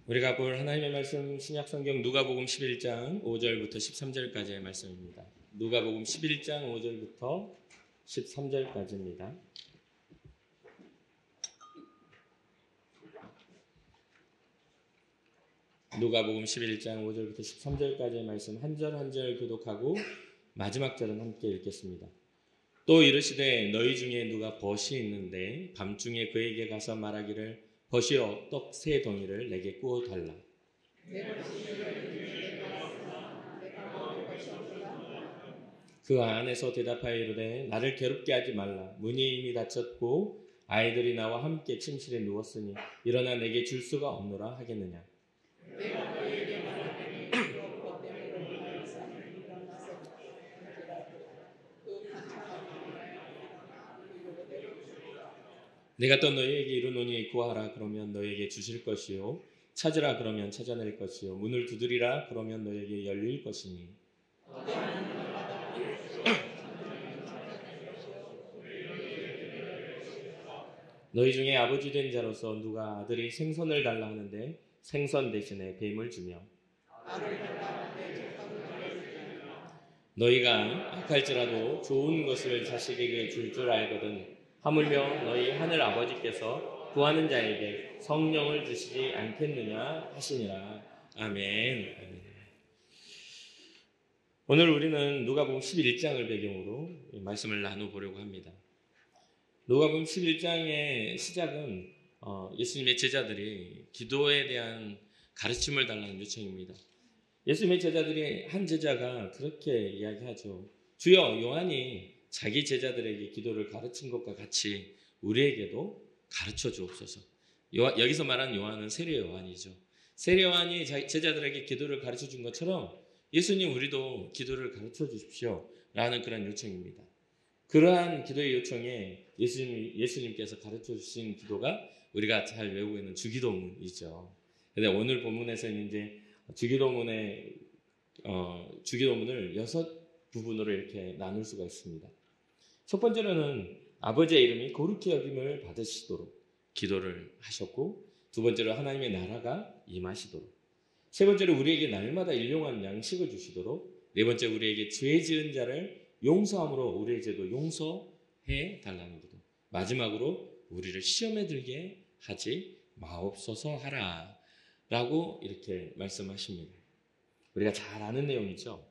우리가 볼 하나님의 말씀 신약성경 누가복음 11장 5절부터 13절까지의 말씀입니다. 누가복음 11장 5절부터 13절까지입니다. 누가복음 11장 5절부터 13절까지의 말씀 한 절 한 절 교독하고 마지막 절은 함께 읽겠습니다. 또 이르시되 너희 중에 누가 벗이 있는데 밤중에 그에게 가서 말하기를 벗이여 떡 세 덩이를 내게 구워 달라. 그 안에서 대답하여 이르되 나를 괴롭게 하지 말라. 문이 이미 닫혔고 아이들이 나와 함께 침실에 누웠으니 일어나 내게 줄 수가 없노라 하겠느냐. 내가 또 너희에게 이르노니 구하라 그러면 너희에게 주실 것이요 찾으라 그러면 찾아낼 것이요 문을 두드리라 그러면 너희에게 열릴 것이니 너희 중에 아버지 된 자로서 누가 아들이 생선을 달라 하는데 생선 대신에 뱀을 주며 너희가 악할지라도 좋은 것을 자식에게 줄 줄 알거든 하물며 너희 하늘 아버지께서 구하는 자에게 성령을 주시지 않겠느냐 하시니라. 아멘. 아멘. 오늘 우리는 누가복음 11장을 배경으로 말씀을 나눠보려고 합니다. 누가복음 11장의 시작은 예수님의 제자들이 기도에 대한 가르침을 달라는 요청입니다. 예수님의 제자들이 한 제자가 그렇게 이야기하죠. 주여, 요한이 자기 제자들에게 기도를 가르친 것과 같이 우리에게도 가르쳐 주옵소서. 여기서 말하는 요한은 세례 요한이죠. 세례 요한이 제자들에게 기도를 가르쳐 준 것처럼 예수님 우리도 기도를 가르쳐 주십시오 라는 그런 요청입니다. 그러한 기도의 요청에 예수님께서 가르쳐 주신 기도가 우리가 잘 외우고 있는 주기도문이죠. 근데 오늘 본문에서는 이제 주기도문을 6 부분으로 이렇게 나눌 수가 있습니다. 첫 번째로는 아버지의 이름이 거룩히 여김을 받으시도록 기도를 하셨고, 두 번째로 하나님의 나라가 임하시도록, 세 번째로 우리에게 날마다 일용할 양식을 주시도록, 네 번째 우리에게 죄 지은 자를 용서함으로 우리의 죄도 용서해 달라는 기도, 마지막으로 우리를 시험에 들게 하지 마옵소서 하라 라고 이렇게 말씀하십니다. 우리가 잘 아는 내용이죠.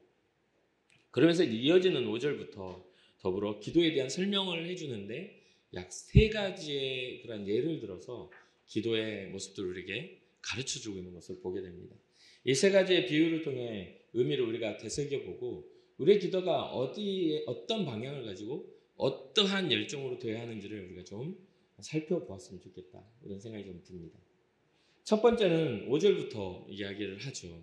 그러면서 이어지는 5절부터 더불어 기도에 대한 설명을 해주는데 약 3가지의 그런 예를 들어서 기도의 모습들을 우리에게 가르쳐주고 있는 것을 보게 됩니다. 이 3가지의 비유를 통해 의미를 우리가 되새겨보고 우리의 기도가 어떤 방향을 가지고 어떠한 열정으로 되어야 하는지를 우리가 좀 살펴보았으면 좋겠다, 이런 생각이 좀 듭니다. 첫 번째는 5절부터 이야기를 하죠.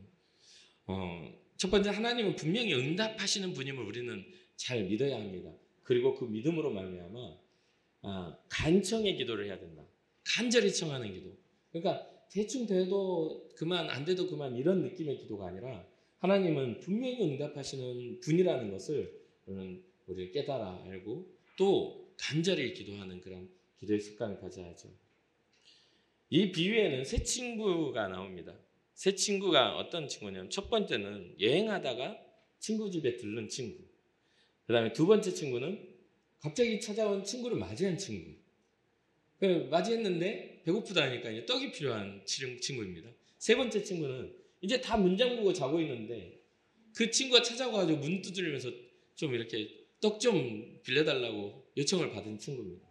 첫 번째, 하나님은 분명히 응답하시는 분임을 우리는 잘 믿어야 합니다. 그리고 그 믿음으로 말미암아 간청의 기도를 해야 된다. 간절히 청하는 기도. 그러니까 대충 돼도 그만, 안 돼도 그만, 이런 느낌의 기도가 아니라 하나님은 분명히 응답하시는 분이라는 것을 우리를 깨달아 알고 또 간절히 기도하는 그런 기도의 습관을 가져야죠. 이 비유에는 세 친구가 나옵니다. 세 친구가 어떤 친구냐면, 첫 번째는 여행하다가 친구 집에 들른 친구, 그 다음에 두 번째 친구는 갑자기 찾아온 친구를 맞이한 친구, 맞이했는데 배고프다 하니까 이제 떡이 필요한 친구입니다. 세 번째 친구는 이제 다 문 잠그고 자고 있는데 그 친구가 찾아와가지고 문 두드리면서 좀 이렇게 떡 좀 빌려달라고 요청을 받은 친구입니다.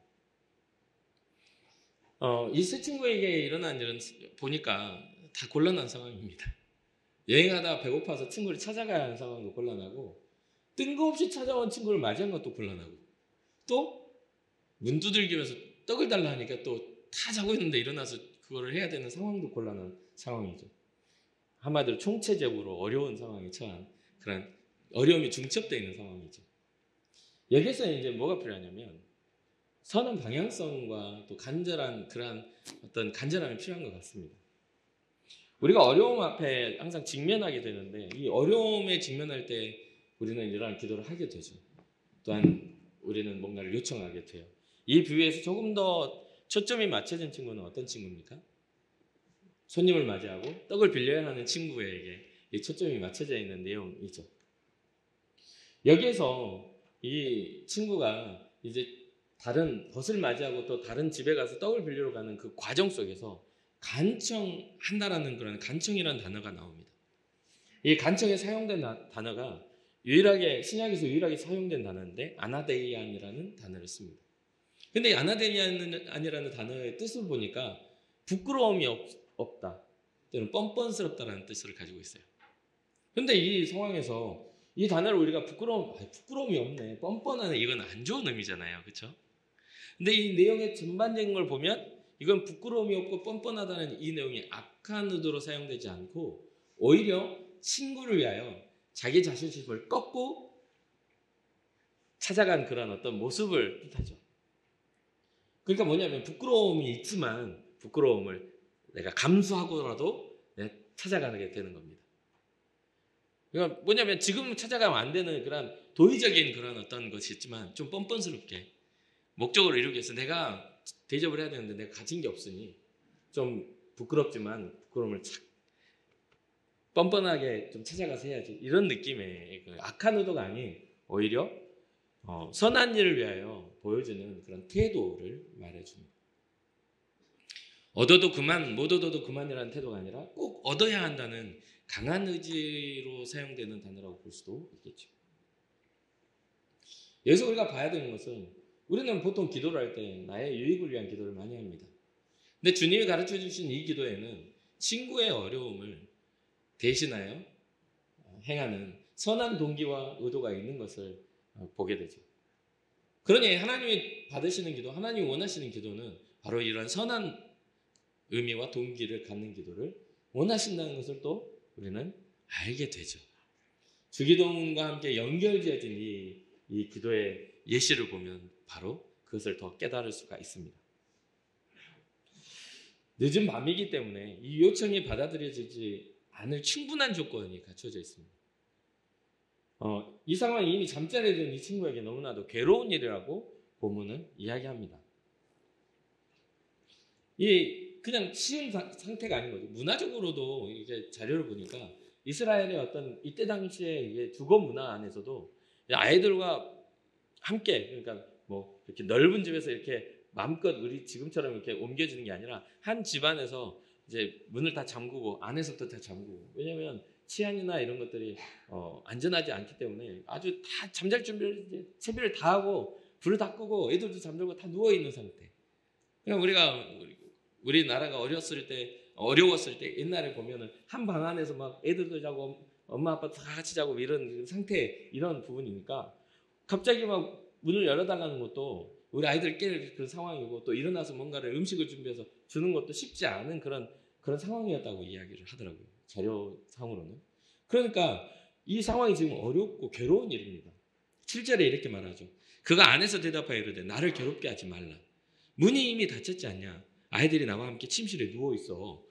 이 세 친구에게 일어난 일은 보니까 다 곤란한 상황입니다. 여행하다 배고파서 친구를 찾아가야 하는 상황도 곤란하고, 뜬금없이 찾아온 친구를 맞이한 것도 곤란하고, 또 문 두들기면서 떡을 달라 하니까 또 다 자고 있는데 일어나서 그거를 해야 되는 상황도 곤란한 상황이죠. 한마디로 총체적으로 어려운 상황에 처한 그런 어려움이 중첩되어 있는 상황이죠. 여기서 이제 뭐가 필요하냐면 선한 방향성과 또 간절한 그러한 어떤 간절함이 필요한 것 같습니다. 우리가 어려움 앞에 항상 직면하게 되는데, 이 어려움에 직면할 때 우리는 이러한 기도를 하게 되죠. 또한 우리는 뭔가를 요청하게 돼요. 이 비유에서 조금 더 초점이 맞춰진 친구는 어떤 친구입니까? 손님을 맞이하고 떡을 빌려야 하는 친구에게 이 초점이 맞춰져 있는 내용이죠. 여기에서 이 친구가 이제 다른 벗을 맞이하고 또 다른 집에 가서 떡을 빌리러 가는 그 과정 속에서 간청한다라는 그런 간청이라는 단어가 나옵니다. 이 간청에 사용된 단어가 유일하게 신약에서 유일하게 사용된 단어인데 아나데이안이라는 단어를 씁니다. 근데 아나데이안이라는 단어의 뜻을 보니까 부끄러움이 없다 또는 뻔뻔스럽다라는 뜻을 가지고 있어요. 근데 이 상황에서 이 단어를 우리가 부끄러움이 없네, 뻔뻔하네, 이건 안 좋은 의미잖아요. 그렇죠? 근데 이 내용의 전반적인 걸 보면 이건 부끄러움이 없고 뻔뻔하다는 이 내용이 악한 의도로 사용되지 않고 오히려 친구를 위하여 자기 자존심을 꺾고 찾아간 그런 어떤 모습을 뜻하죠. 그러니까 뭐냐면 부끄러움이 있지만 부끄러움을 내가 감수하고라도 내가 찾아가게 되는 겁니다. 그러니까 뭐냐면 지금 찾아가면 안 되는 그런 도의적인 그런 어떤 것이 있지만 좀 뻔뻔스럽게 목적을 이루기 위해서 내가 대접을 해야 되는데 내가 가진 게 없으니 좀 부끄럽지만 부끄러움을 뻔뻔하게 좀 찾아가서 해야지, 이런 느낌의 악한 의도가 아닌 오히려 선한 일을 위하여 보여주는 그런 태도를 말해줍니다. 얻어도 그만, 못 얻어도 그만이라는 태도가 아니라 꼭 얻어야 한다는 강한 의지로 사용되는 단어라고 볼 수도 있겠죠. 여기서 우리가 봐야 되는 것은 우리는 보통 기도를 할 때 나의 유익을 위한 기도를 많이 합니다. 근데 주님이 가르쳐 주신 이 기도에는 친구의 어려움을 대신하여 행하는 선한 동기와 의도가 있는 것을 보게 되죠. 그러니 하나님이 받으시는 기도, 하나님이 원하시는 기도는 바로 이런 선한 의미와 동기를 갖는 기도를 원하신다는 것을 또 우리는 알게 되죠. 주기도문과 함께 연결지어진 이 기도의 예시를 보면 바로 그것을 더 깨달을 수가 있습니다. 늦은 밤이기 때문에 이 요청이 받아들여지지 않을 충분한 조건이 갖춰져 있습니다. 이 상황이 이미 잠자리에 든 이 친구에게 너무나도 괴로운 일이라고 본문은 이야기합니다. 그냥 쉬운 상태가 아닌 거죠. 문화적으로도 이제 자료를 보니까 이스라엘의 어떤 이때 당시에 이게 주거 문화 안에서도 아이들과 함께, 그러니까 뭐 이렇게 넓은 집에서 이렇게 마음껏 우리 지금처럼 이렇게 옮겨지는 게 아니라 한 집안에서 이제 문을 다 잠그고 안에서부터 다 잠그고, 왜냐하면 치안이나 이런 것들이 안전하지 않기 때문에 아주 다 잠잘 준비를 이제 채비를 다 하고 불을 다 끄고 애들도 잠들고 다 누워 있는 상태. 그러니까 우리나라가 어려웠을 때 옛날에 보면은 한 방 안에서 막 애들도 자고 엄마 아빠 다 같이 자고 이런 상태, 이런 부분이니까 갑자기 막 문을 열어달라는 것도 우리 아이들 깰 그 상황이고, 또 일어나서 뭔가를 음식을 준비해서 주는 것도 쉽지 않은 그런 상황이었다고 이야기를 하더라고요. 자료상으로는. 그러니까 이 상황이 지금 어렵고 괴로운 일입니다. 7절에 이렇게 말하죠. 그가 안에서 대답하여 이르되 나를 괴롭게 하지 말라. 문이 이미 닫혔지 않냐. 아이들이 나와 함께 침실에 누워 있어.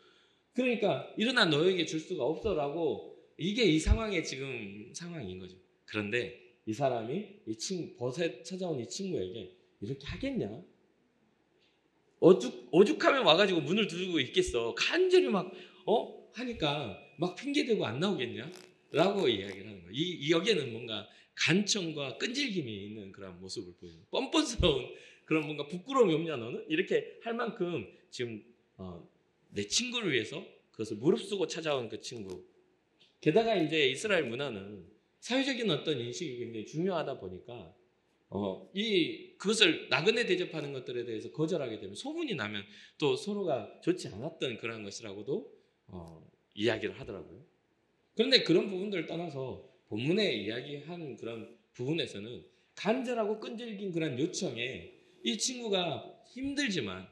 그러니까 일어나 너에게 줄 수가 없어라고, 이게 이 상황의 지금 상황인 거죠. 그런데 이 사람이 벗에 찾아온 이 친구에게 이렇게 하겠냐? 오죽하면 와가지고 문을 두드리고 있겠어. 간절히 막 하니까 막 핑계대고 안 나오겠냐? 라고 이야기를 하는 거예요. 여기에는 뭔가 간청과 끈질김이 있는 그런 모습을 보여요. 뻔뻔스러운 그런 뭔가 부끄러움이 없냐 너는? 이렇게 할 만큼 지금 내 친구를 위해서 그것을 무릅쓰고 찾아온 그 친구. 게다가 이제 이스라엘 문화는 사회적인 어떤 인식이 굉장히 중요하다 보니까 그것을 나그네 대접하는 것들에 대해서 거절하게 되면 소문이 나면 또 서로가 좋지 않았던 그런 것이라고도 이야기를 하더라고요. 그런데 그런 부분들을 떠나서 본문에 이야기한 그런 부분에서는 간절하고 끈질긴 그런 요청에 이 친구가 힘들지만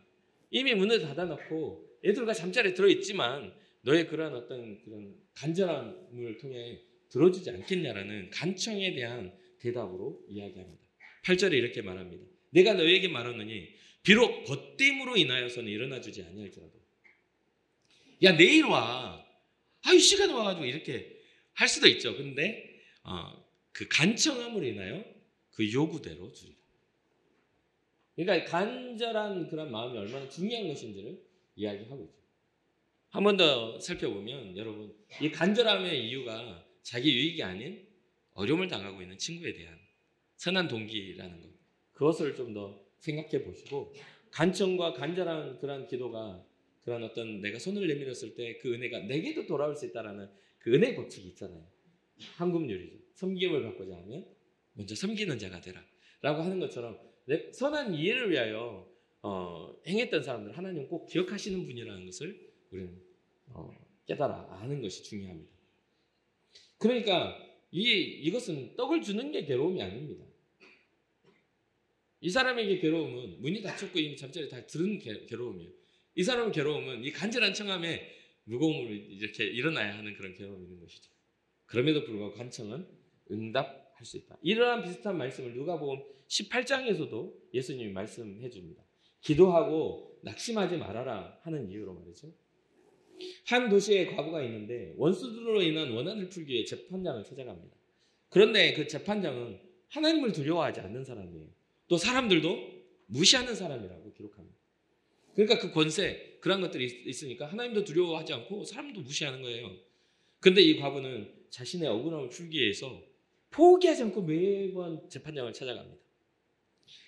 이미 문을 닫아놓고 애들과 잠자리에 들어있지만 너의 그런 어떤 그런 간절함을 통해 들어주지 않겠냐라는 간청에 대한 대답으로 이야기합니다. 8절에 이렇게 말합니다. 내가 너에게 말하노니 비록 벗됨으로 인하여서는 일어나주지 아니할지라도. 야 내일 와. 이 시간에 와가지고 이렇게 할 수도 있죠. 근데 그 간청함으로 인하여 그 요구대로 주리라. 그러니까 간절한 그런 마음이 얼마나 중요한 것인지를 이야기하고 있죠. 한 번 더 살펴보면 여러분 이 간절함의 이유가 자기 유익이 아닌 어려움을 당하고 있는 친구에 대한 선한 동기라는 것. 그것을 좀 더 생각해 보시고 간청과 간절한 그런 기도가 그런 어떤 내가 손을 내밀었을 때 그 은혜가 내게도 돌아올 수 있다라는 그 은혜의 법칙이 있잖아요. 황금률이죠. 섬김을 받고자 하면 먼저 섬기는 자가 되라 라고 하는 것처럼 선한 이해를 위하여 행했던 사람들 하나님 꼭 기억하시는 분이라는 것을 우리는 깨달아 아는 것이 중요합니다. 그러니까 이것은 떡을 주는 게 괴로움이 아닙니다. 이 사람에게 괴로움은 문이 닫혔고 이미 잠자리 다 들은 괴로움이에요. 이 사람의 괴로움은 이 간절한 청함에 무거움으로 이렇게 일어나야 하는 그런 괴로움이 있는 것이죠. 그럼에도 불구하고 간청은 응답할 수 있다. 이러한 비슷한 말씀을 누가복음 18장에서도 예수님이 말씀해 줍니다. 기도하고 낙심하지 말아라 하는 이유로 말이죠. 한 도시에 과부가 있는데 원수들로 인한 원한을 풀기 위해 재판장을 찾아갑니다. 그런데 그 재판장은 하나님을 두려워하지 않는 사람이에요. 또 사람들도 무시하는 사람이라고 기록합니다. 그러니까 그 권세, 그런 것들이 있으니까 하나님도 두려워하지 않고 사람도 무시하는 거예요. 그런데 이 과부는 자신의 억울함을 풀기 위해서 포기하지 않고 매번 재판장을 찾아갑니다.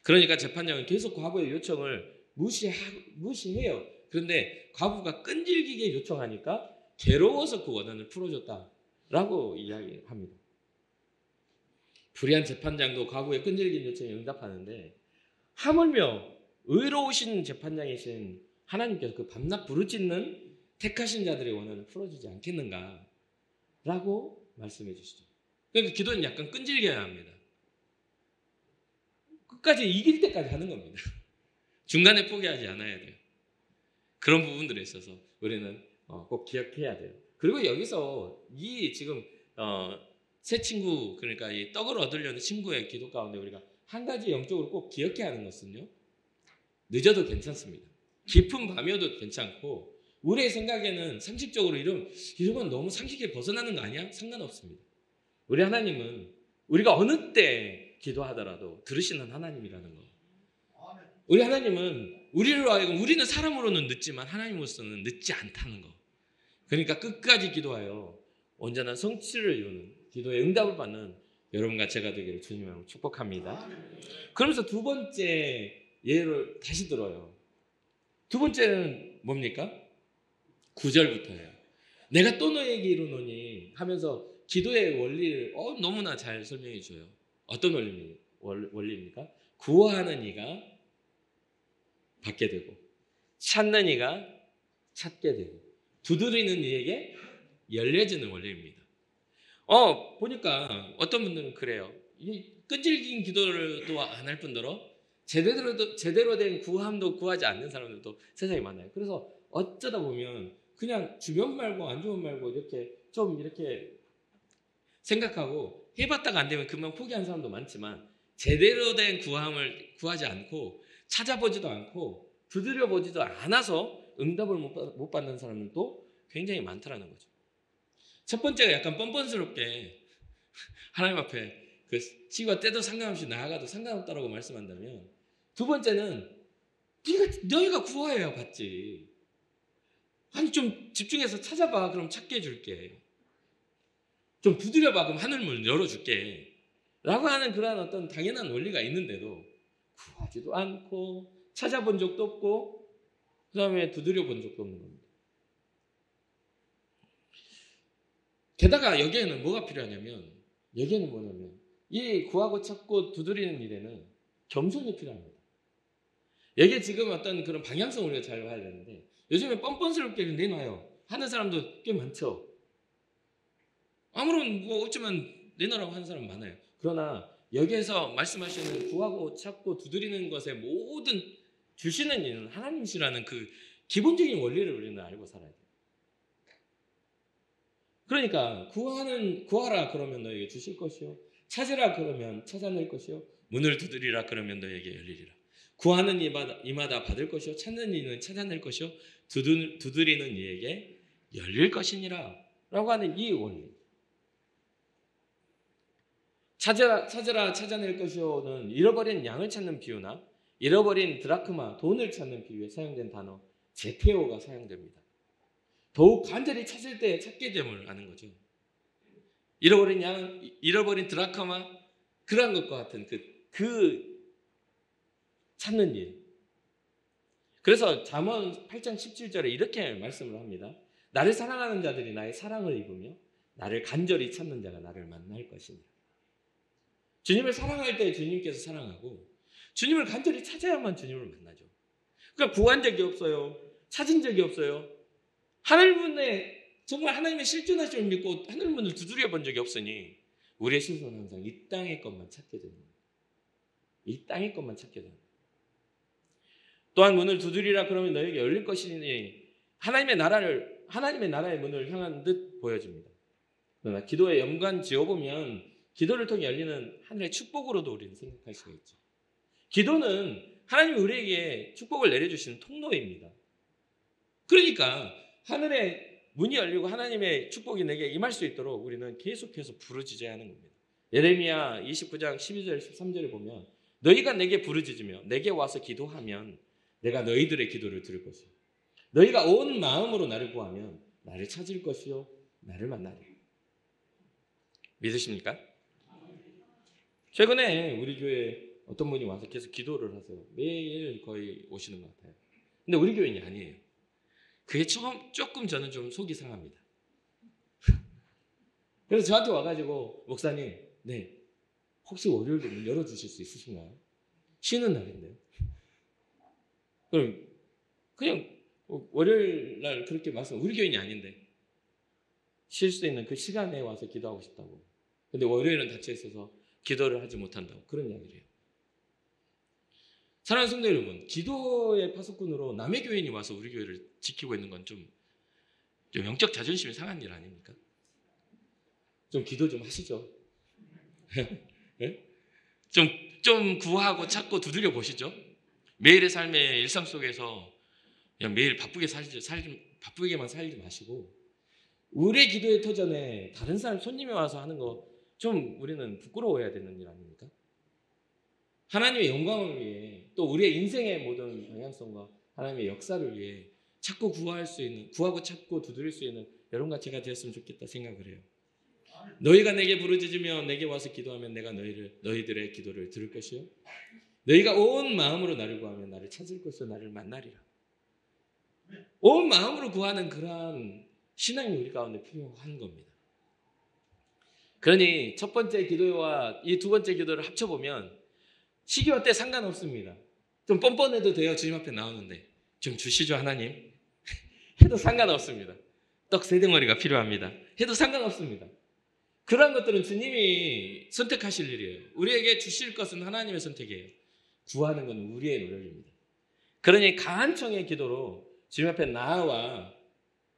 그러니까 재판장은 계속 과부의 요청을 무시해요. 그런데 과부가 끈질기게 요청하니까 괴로워서 그 원한을 풀어줬다라고 이야기합니다. 불의한 재판장도 과부의 끈질긴 요청에 응답하는데 하물며 의로우신 재판장이신 하나님께서 그 밤낮 부르짖는 택하신 자들의 원한을 풀어주지 않겠는가 라고 말씀해 주시죠. 그러니까 기도는 약간 끈질겨야 합니다. 끝까지 이길 때까지 하는 겁니다. 중간에 포기하지 않아야 돼요. 그런 부분들에 있어서 우리는 꼭 기억해야 돼요. 그리고 여기서 이 지금 새 친구, 그러니까 이 떡을 얻으려는 친구의 기도 가운데 우리가 한 가지 영적으로 꼭 기억해야 하는 것은요, 늦어도 괜찮습니다. 깊은 밤이어도 괜찮고 우리의 생각에는 상식적으로 이런 건 너무 상식에 벗어나는 거 아니야? 상관없습니다. 우리 하나님은 우리가 어느 때 기도하더라도 들으시는 하나님이라는 거. 우리 하나님은 우리로 하여금 우리는 사람으로는 늦지만 하나님으로서는 늦지 않다는 거. 그러니까 끝까지 기도하여 온전한 성취를 이루는 기도의 응답을 받는 여러분과 제가 되기를 주님으로 축복합니다. 그러면서 두 번째 예를 다시 들어요. 두 번째는 뭡니까? 9절부터예요. 내가 또 너에게 이르노니 하면서 기도의 원리를 너무나 잘 설명해 줘요. 어떤 원리입니까? 구하는 이가 받게 되고 찾는 이가 찾게 되고 두드리는 이에게 열려지는 원리입니다. 보니까 어떤 분들은 그래요. 이 끈질긴 기도를 또 안 할 뿐더러 제대로 된 구함도 구하지 않는 사람들도 세상에 많아요. 그래서 어쩌다 보면 그냥 주변 말고 안 좋은 말고 이렇게 좀 이렇게 생각하고 해봤다가 안 되면 금방 포기한 사람도 많지만 제대로 된 구함을 구하지 않고 찾아보지도 않고 두드려보지도 않아서 응답을 못 받는 사람들도 굉장히 많더라는 거죠. 첫 번째가 약간 뻔뻔스럽게 하나님 앞에 그 시기가 때도 상관없이 나아가도 상관없다라고 말씀한다면, 두 번째는 너희가 구하여야 받지. 아니 좀 집중해서 찾아봐. 그럼 찾게 해줄게. 좀 두드려봐. 그럼 하늘문 열어줄게. 라고 하는 그러한 어떤 당연한 원리가 있는데도 구하지도 않고 찾아본 적도 없고 그 다음에 두드려 본 적도 없는 겁니다. 게다가 여기에는 뭐가 필요하냐면, 여기에는 뭐냐면 이 구하고 찾고 두드리는 일에는 겸손이 필요합니다. 여기에 지금 어떤 그런 방향성을 우리가 잘 봐야 되는데, 요즘에 뻔뻔스럽게 내놔요 하는 사람도 꽤 많죠. 아무런 뭐 없지만 내놔라고 하는 사람 많아요. 그러나 여기에서 말씀하시는 구하고 찾고 두드리는 것의 모든 주시는 이는 하나님이시라는 그 기본적인 원리를 우리는 알고 살아야 돼요. 그러니까 구하라 그러면 너에게 주실 것이요, 찾으라 그러면 찾아낼 것이요, 문을 두드리라 그러면 너에게 열리리라. 구하는 이마다 받을 것이요, 찾는 이는 찾아낼 것이요, 두드리는 이에게 열릴 것이니라 라고 하는 이 원리. 찾으라 찾아낼 것이요는 잃어버린 양을 찾는 비유나 잃어버린 드라크마, 돈을 찾는 비유에 사용된 단어 제테오가 사용됩니다. 더욱 간절히 찾을 때 찾게 됨을 아는 거죠. 잃어버린 양, 잃어버린 드라크마, 그러한 것과 같은 그 찾는 일. 그래서 잠언 8장 17절에 이렇게 말씀을 합니다. 나를 사랑하는 자들이 나의 사랑을 입으며 나를 간절히 찾는 자가 나를 만날 것이니. 주님을 사랑할 때 주님께서 사랑하고 주님을 간절히 찾아야만 주님을 만나죠. 그러니까 구한 적이 없어요. 찾은 적이 없어요. 하늘문에 정말 하나님의 실존하심을 믿고 하늘문을 두드려 본 적이 없으니 우리의 신선은 항상 이 땅의 것만 찾게 되는 거예요. 이 땅의 것만 찾게 되는 거예요. 또한 문을 두드리라 그러면 너에게 열릴 것이니 하나님의 나라의 문을 향한 듯 보여집니다. 그러나 기도에 연관 지어보면 기도를 통해 열리는 하늘의 축복으로도 우리는 생각할 수가 있죠. 기도는 하나님이 우리에게 축복을 내려주시는 통로입니다. 그러니까 하늘의 문이 열리고 하나님의 축복이 내게 임할 수 있도록 우리는 계속해서 부르짖어야 하는 겁니다. 예레미야 29장 12절 13절에 보면 너희가 내게 부르짖으며 내게 와서 기도하면 내가 너희들의 기도를 들을 것이요 너희가 온 마음으로 나를 구하면 나를 찾을 것이요 나를 만나리라. 믿으십니까? 최근에 우리 교회에 어떤 분이 와서 계속 기도를 하세요. 매일 거의 오시는 것 같아요. 근데 우리 교인이 아니에요. 그게 조금 저는 좀 속이 상합니다. 그래서 저한테 와가지고 목사님, 네, 혹시 월요일도 문 열어주실 수 있으신가요? 쉬는 날인데요. 그럼 그냥 월요일 날 그렇게 말씀, 우리 교인이 아닌데 쉴 수 있는 그 시간에 와서 기도하고 싶다고. 근데 월요일은 닫혀 있어서 기도를 하지 못한다고 그런 이야기를 해요. 사랑하는 성도 여러분, 기도의 파수꾼으로 남의 교인이 와서 우리 교회를 지키고 있는 건 좀 영적 자존심이 상한 일 아닙니까? 좀 기도 좀 하시죠. 네? 좀 구하고 찾고 두드려 보시죠. 매일의 삶의 일상 속에서 그냥 매일 바쁘게만 살지 마시고 우리의 기도의 터전에 다른 사람 손님이 와서 하는 거 좀 우리는 부끄러워해야 되는 일 아닙니까? 하나님의 영광을 위해 또 우리의 인생의 모든 방향성과 하나님의 역사를 위해 찾고 구할 수 있는, 구하고 찾고 두드릴 수 있는 여러분과 제가 되었으면 좋겠다 생각을 해요. 너희가 내게 부르짖으며 내게 와서 기도하면 내가 너희들의 기도를 들을 것이요 너희가 온 마음으로 나를 구하면 나를 찾을 것이요 나를 만나리라. 온 마음으로 구하는 그러한 신앙이 우리 가운데 필요한 겁니다. 그러니 첫 번째 기도와 이 두 번째 기도를 합쳐보면 시기와 때 상관없습니다. 좀 뻔뻔해도 돼요. 주님 앞에 나오는데 좀 주시죠 하나님. 해도 상관없습니다. 떡 3덩어리가 필요합니다. 해도 상관없습니다. 그러한 것들은 주님이 선택하실 일이에요. 우리에게 주실 것은 하나님의 선택이에요. 구하는 건 우리의 노력입니다. 그러니 강한 청의 기도로 주님 앞에 나아와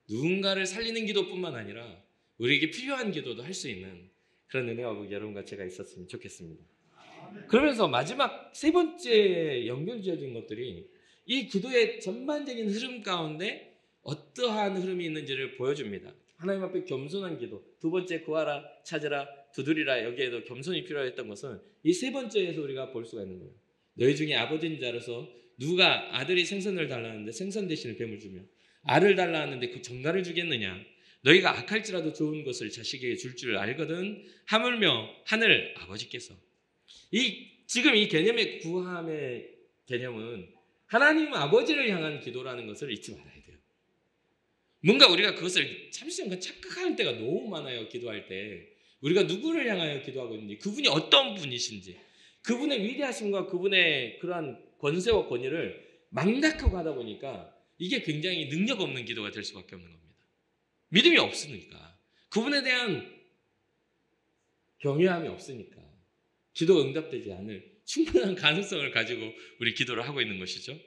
누군가를 살리는 기도뿐만 아니라 우리에게 필요한 기도도 할 수 있는 그런 은혜와 여러분과 제가 있었으면 좋겠습니다. 그러면서 마지막 세 번째 연결지어진 것들이 이 기도의 전반적인 흐름 가운데 어떠한 흐름이 있는지를 보여줍니다. 하나님 앞에 겸손한 기도, 두 번째 구하라, 찾으라, 두드리라, 여기에도 겸손이 필요했던 것은 이 세 번째에서 우리가 볼 수가 있는 거예요. 너희 중에 아버지인 자로서 누가 아들이 생선을 달라는데 생선 대신에 뱀을 주며 알을 달라는데 그 정갈을 주겠느냐? 너희가 악할지라도 좋은 것을 자식에게 줄 줄 알거든 하물며 하늘 아버지께서 지금 이 개념의 구함의 개념은 하나님 아버지를 향한 기도라는 것을 잊지 말아야 돼요. 뭔가 우리가 그것을 잠시만 착각하는 때가 너무 많아요. 기도할 때 우리가 누구를 향하여 기도하고 있는지, 그분이 어떤 분이신지, 그분의 위대하심과 그분의 그러한 권세와 권위를 망각하고 하다 보니까 이게 굉장히 능력 없는 기도가 될 수밖에 없는 겁니다. 믿음이 없으니까, 그분에 대한 경외함이 없으니까 기도가 응답되지 않을 충분한 가능성을 가지고 우리 기도를 하고 있는 것이죠.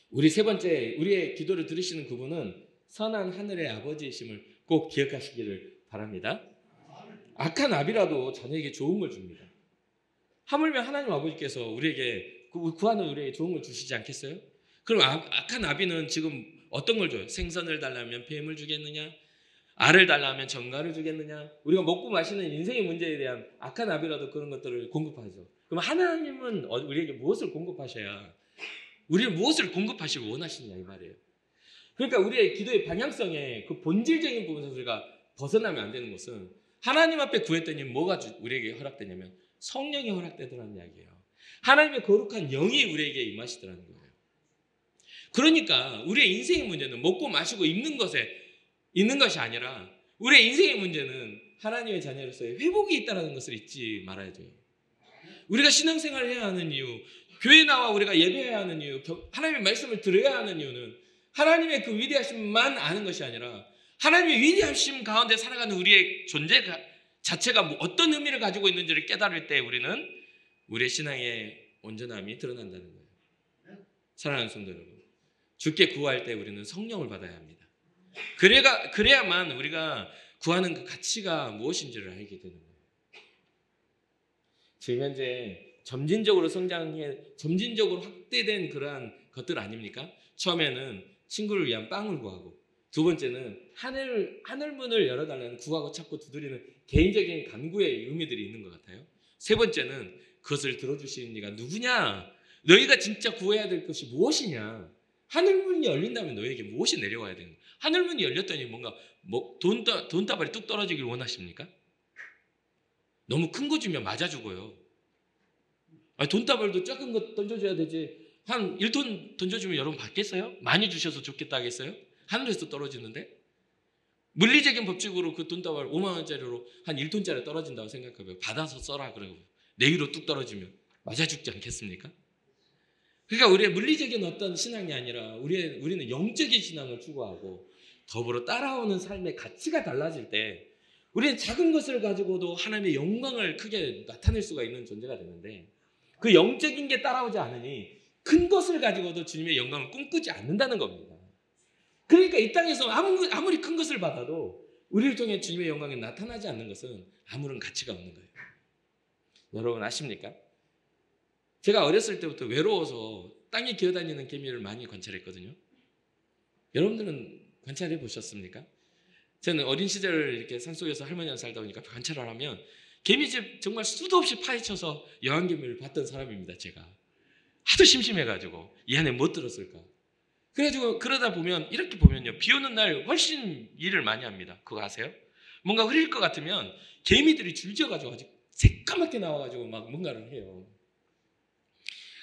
우리 세 번째, 우리의 기도를 들으시는 그분은 선한 하늘의 아버지이심을 꼭 기억하시기를 바랍니다. 악한 아비라도 자녀에게 좋은 걸 줍니다. 하물며 하나님 아버지께서 우리에게 구하는 우리에게 좋은 걸 주시지 않겠어요? 그럼 악한 아비는 지금 어떤 걸 줘요? 생선을 달라면 뱀을 주겠느냐? 알을 달라면 정갈을 주겠느냐? 우리가 먹고 마시는 인생의 문제에 대한 악한 아비라도 그런 것들을 공급하죠. 그럼 하나님은 우리에게 무엇을 공급하셔야, 우리를 무엇을 공급하시고 원하시느냐 이 말이에요. 그러니까 우리의 기도의 방향성의 그 본질적인 부분에서 우리가 벗어나면 안 되는 것은 하나님 앞에 구했더니 뭐가 우리에게 허락되냐면 성령이 허락되더라는 이야기예요. 하나님의 거룩한 영이 우리에게 임하시더라는 거예요. 그러니까 우리의 인생의 문제는 먹고 마시고 입는 것에 있는 것이 아니라 우리의 인생의 문제는 하나님의 자녀로서의 회복이 있다는 것을 잊지 말아야 돼요. 우리가 신앙생활을 해야 하는 이유, 교회 나와 우리가 예배해야 하는 이유, 하나님의 말씀을 들어야 하는 이유는 하나님의 그 위대하심만 아는 것이 아니라 하나님의 위대하심 가운데 살아가는 우리의 존재 자체가 어떤 의미를 가지고 있는지를 깨달을 때 우리는 우리의 신앙의 온전함이 드러난다는 거예요. 사랑하는 성도 여러분, 주께 구할 때 우리는 성령을 받아야 합니다. 그래야만 우리가 구하는 그 가치가 무엇인지를 알게 되는 거예요. 지금 현재 점진적으로 점진적으로 확대된 그러한 것들 아닙니까? 처음에는 친구를 위한 빵을 구하고, 두 번째는 하늘문을 열어달라는 구하고 찾고 두드리는 개인적인 간구의 의미들이 있는 것 같아요. 세 번째는 그것을 들어주시는 이가 누구냐? 너희가 진짜 구해야 될 것이 무엇이냐? 하늘문이 열린다면 너희에게 무엇이 내려와야 되는 거예요? 하늘문이 열렸더니 뭔가 돈다발이 뚝 떨어지길 원하십니까? 너무 큰 거 주면 맞아 죽어요. 돈다발도 작은 거 던져줘야 되지. 한 1톤 던져주면 여러분 받겠어요? 많이 주셔서 좋겠다 하겠어요? 하늘에서 떨어지는데? 물리적인 법칙으로 그 돈다발 5만 원짜리로 한 1톤짜리 떨어진다고 생각해봐요. 받아서 써라 그러고 내 위로 뚝 떨어지면 맞아 죽지 않겠습니까? 그러니까 우리의 물리적인 어떤 신앙이 아니라 우리는 영적인 신앙을 추구하고 더불어 따라오는 삶의 가치가 달라질 때 우리는 작은 것을 가지고도 하나님의 영광을 크게 나타낼 수가 있는 존재가 되는데, 그 영적인 게 따라오지 않으니 큰 것을 가지고도 주님의 영광을 꿈꾸지 않는다는 겁니다. 그러니까 이 땅에서 아무리 큰 것을 받아도 우리를 통해 주님의 영광이 나타나지 않는 것은 아무런 가치가 없는 거예요. 여러분 아십니까? 제가 어렸을 때부터 외로워서 땅에 기어다니는 개미를 많이 관찰했거든요. 여러분들은 관찰해 보셨습니까? 저는 어린 시절을 이렇게 산속에서 할머니랑 살다 보니까 관찰을 하면 개미집 정말 수도 없이 파헤쳐서 여왕개미를 봤던 사람입니다. 제가 하도 심심해가지고 이 안에 못 들었을까. 그래가지고 그러다 보면 이렇게 보면요, 비 오는 날 훨씬 일을 많이 합니다. 그거 아세요? 뭔가 흐릴 것 같으면 개미들이 줄지어가지고 아주 새까맣게 나와가지고 막 뭔가를 해요.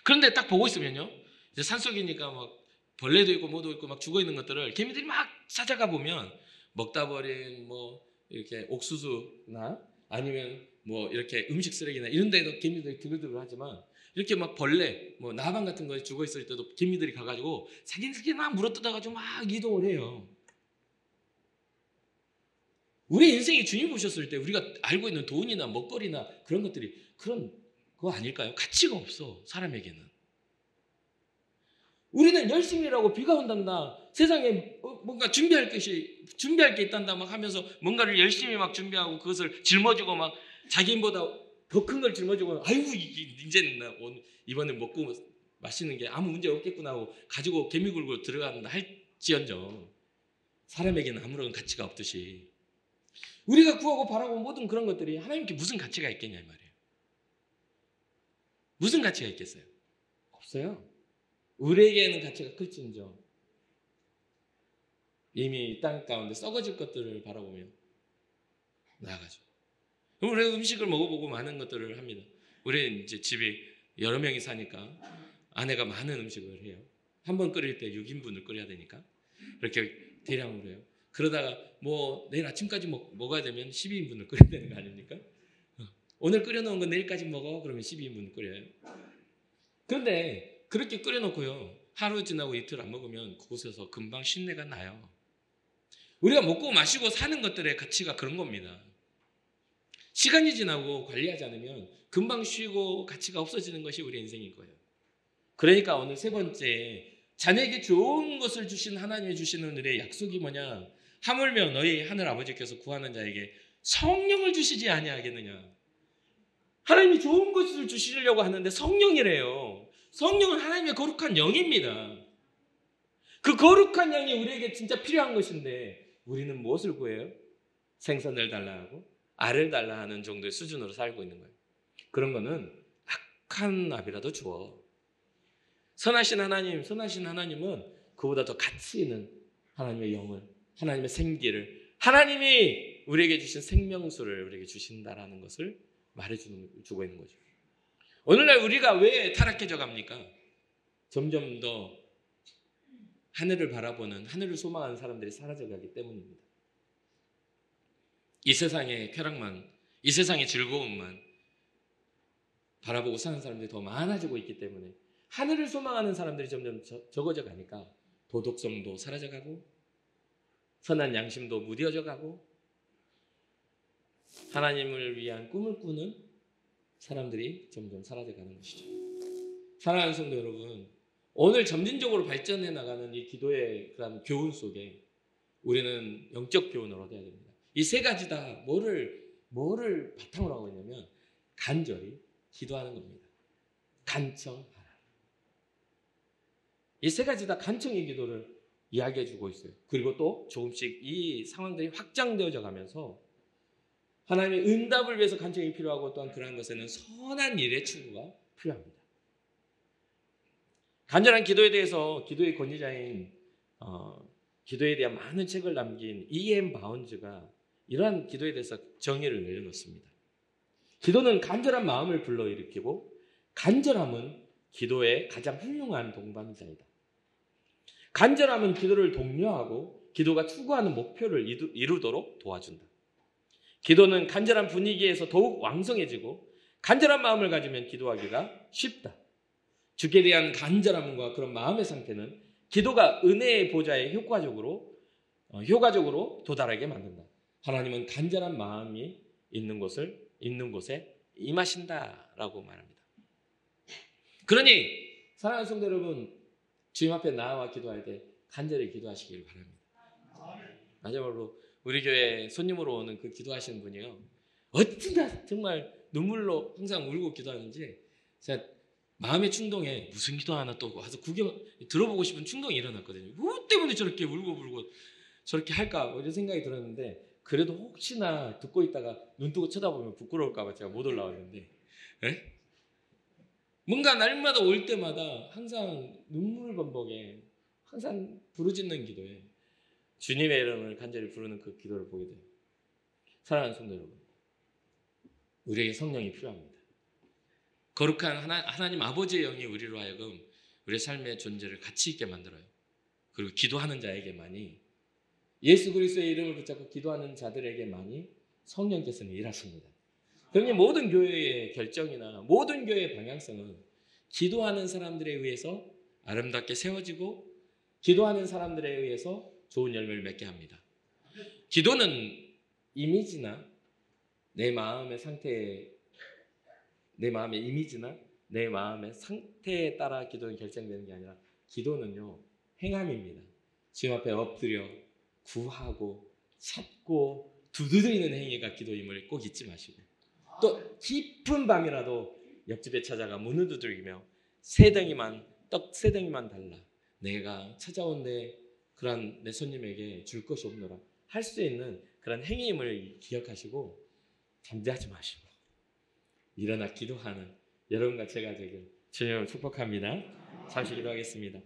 그런데 딱 보고 있으면요, 이제 산속이니까 막 벌레도 있고 뭐도 있고 막 죽어 있는 것들을 개미들이 막 찾아가 보면 먹다 버린 뭐 이렇게 옥수수나 아니면 뭐 이렇게 음식 쓰레기나 이런 데도 개미들이 드글드글 하지만, 이렇게 막 벌레, 뭐 나방 같은 거에 죽어 있을 때도 개미들이 가가지고 사긴 막 물어뜯어가지고 막 이동을 해요. 우리 인생이 주님 보셨을 때 우리가 알고 있는 돈이나 먹거리나 그런 것들이 그거 아닐까요? 가치가 없어, 사람에게는. 우리는 열심히 일하고 비가 온단다, 세상에 뭔가 준비할 게 있단다 막 하면서 뭔가를 열심히 막 준비하고 그것을 짊어지고 막 자기보다 더 큰 걸 짊어지고, 아이고 이제는 이번에 먹고 마시는 게 아무 문제 없겠구나 하고 가지고 개미 굴고 들어간다 할지언정 사람에게는 아무런 가치가 없듯이 우리가 구하고 바라고 모든 그런 것들이 하나님께 무슨 가치가 있겠냐 이 말이에요. 무슨 가치가 있겠어요? 없어요. 우리에게는 가치가 클지언정 이미 땅 가운데 썩어질 것들을 바라보며 나아가죠. 그럼 우리가 음식을 먹어보고 많은 것들을 합니다. 우리는 이제 집에 여러 명이 사니까 아내가 많은 음식을 해요. 한 번 끓일 때 6인분을 끓여야 되니까 그렇게 대량으로 해요. 그러다가 뭐 내일 아침까지 먹어야 되면 12인분을 끓여야 되는 거 아닙니까? 오늘 끓여놓은 거 내일까지 먹어? 그러면 12인분을 끓여요. 그런데 그렇게 끓여놓고요, 하루 지나고 이틀 안 먹으면 그곳에서 금방 쉰내가 나요. 우리가 먹고 마시고 사는 것들의 가치가 그런 겁니다. 시간이 지나고 관리하지 않으면 금방 쉬고 가치가 없어지는 것이 우리 인생인 거예요. 그러니까 오늘 세 번째, 자네에게 좋은 것을 주신 하나님이 주시는 은혜의 약속이 뭐냐? 하물며 너희 하늘 아버지께서 구하는 자에게 성령을 주시지 아니하겠느냐? 하나님이 좋은 것을 주시려고 하는데 성령이래요. 성령은 하나님의 거룩한 영입니다. 그 거룩한 영이 우리에게 진짜 필요한 것인데 우리는 무엇을 구해요? 생선을 달라 하고 알을 달라 하는 정도의 수준으로 살고 있는 거예요. 그런 거는 악한 나비라도 주어. 선하신 하나님은 그보다 더 가치 있는 하나님의 영을, 하나님의 생기를, 하나님이 우리에게 주신 생명수를 우리에게 주신다라는 것을 말해주고 있는 거죠. 오늘날 우리가 왜 타락해져 갑니까? 점점 더 하늘을 바라보는, 하늘을 소망하는 사람들이 사라져가기 때문입니다. 이 세상의 쾌락만, 이 세상의 즐거움만 바라보고 사는 사람들이 더 많아지고 있기 때문에 하늘을 소망하는 사람들이 점점 적어져 가니까 도덕성도 사라져가고 선한 양심도 무뎌져 가고 하나님을 위한 꿈을 꾸는 사람들이 점점 사라져가는 것이죠. 사랑하는 성도 여러분, 오늘 점진적으로 발전해 나가는 이 기도의 그런 교훈 속에 우리는 영적 교훈을 얻어야 됩니다. 이 세 가지 다 뭐를 바탕으로 하고 있냐면 간절히 기도하는 겁니다. 간청하라. 이 세 가지 다 간청의 기도를 이야기해 주고 있어요. 그리고 또 조금씩 이 상황들이 확장되어져 가면서 하나님의 응답을 위해서 간청이 필요하고 또한 그러한 것에는 선한 일의 추구가 필요합니다. 간절한 기도에 대해서 기도의 권위자인 기도에 대한 많은 책을 남긴 E.M. 바운즈가 이러한 기도에 대해서 정의를 내려놓습니다. 기도는 간절한 마음을 불러일으키고 간절함은 기도의 가장 훌륭한 동반자이다. 간절함은 기도를 독려하고 기도가 추구하는 목표를 이루도록 도와준다. 기도는 간절한 분위기에서 더욱 왕성해지고 간절한 마음을 가지면 기도하기가 쉽다. 주께 대한 간절함과 그런 마음의 상태는 기도가 은혜의 보좌에 효과적으로 도달하게 만든다. 하나님은 간절한 마음이 있는 곳에 임하신다라고 말합니다. 그러니 사랑하는 성도 여러분, 주님 앞에 나와 기도할 때 간절히 기도하시길 바랍니다. 마지막으로 우리 교회 손님으로 오는 그 기도하시는 분이요, 어찌나 정말 눈물로 항상 울고 기도하는지 제가 마음의 충동에 무슨 기도하나 또 와서 들어보고 싶은 충동이 일어났거든요. 뭐 때문에 저렇게 울고 저렇게 할까 이런 생각이 들었는데, 그래도 혹시나 듣고 있다가 눈 뜨고 쳐다보면 부끄러울까 봐 제가 못 올라왔는데, 뭔가 날마다 올 때마다 항상 눈물 범벅에 항상 부르짖는 기도에 주님의 이름을 간절히 부르는 그 기도를 보게 돼요. 사랑하는 성도 여러분, 우리에게 성령이 필요합니다. 거룩한 하나님 아버지의 영이 우리로 하여금 우리의 삶의 존재를 가치 있게 만들어요. 그리고 기도하는 자에게만이, 예수 그리스도의 이름을 붙잡고 기도하는 자들에게만이 성령께서는 일하십니다. 그러니 모든 교회의 결정이나 모든 교회의 방향성은 기도하는 사람들에 의해서 아름답게 세워지고 기도하는 사람들에 의해서 좋은 열매를 맺게 합니다. 기도는 이미지나 내 마음의 이미지나 내 마음의 상태에 따라 기도는 결정되는 게 아니라 기도는요, 행함입니다. 주님 앞에 엎드려 구하고 찾고 두드리는 행위가 기도임을 꼭 잊지 마시고, 또 깊은 밤이라도 옆집에 찾아가 문을 두드리며 떡 세 덩이만 달라, 내가 찾아온 그런 내 손님에게 줄 것이 없노라 할 수 있는 그런 행위임을 기억하시고 잠재하지 마시고 일어나 기도하는 여러분과 제가 되길 주님을 축복합니다. 잠시 기도하겠습니다.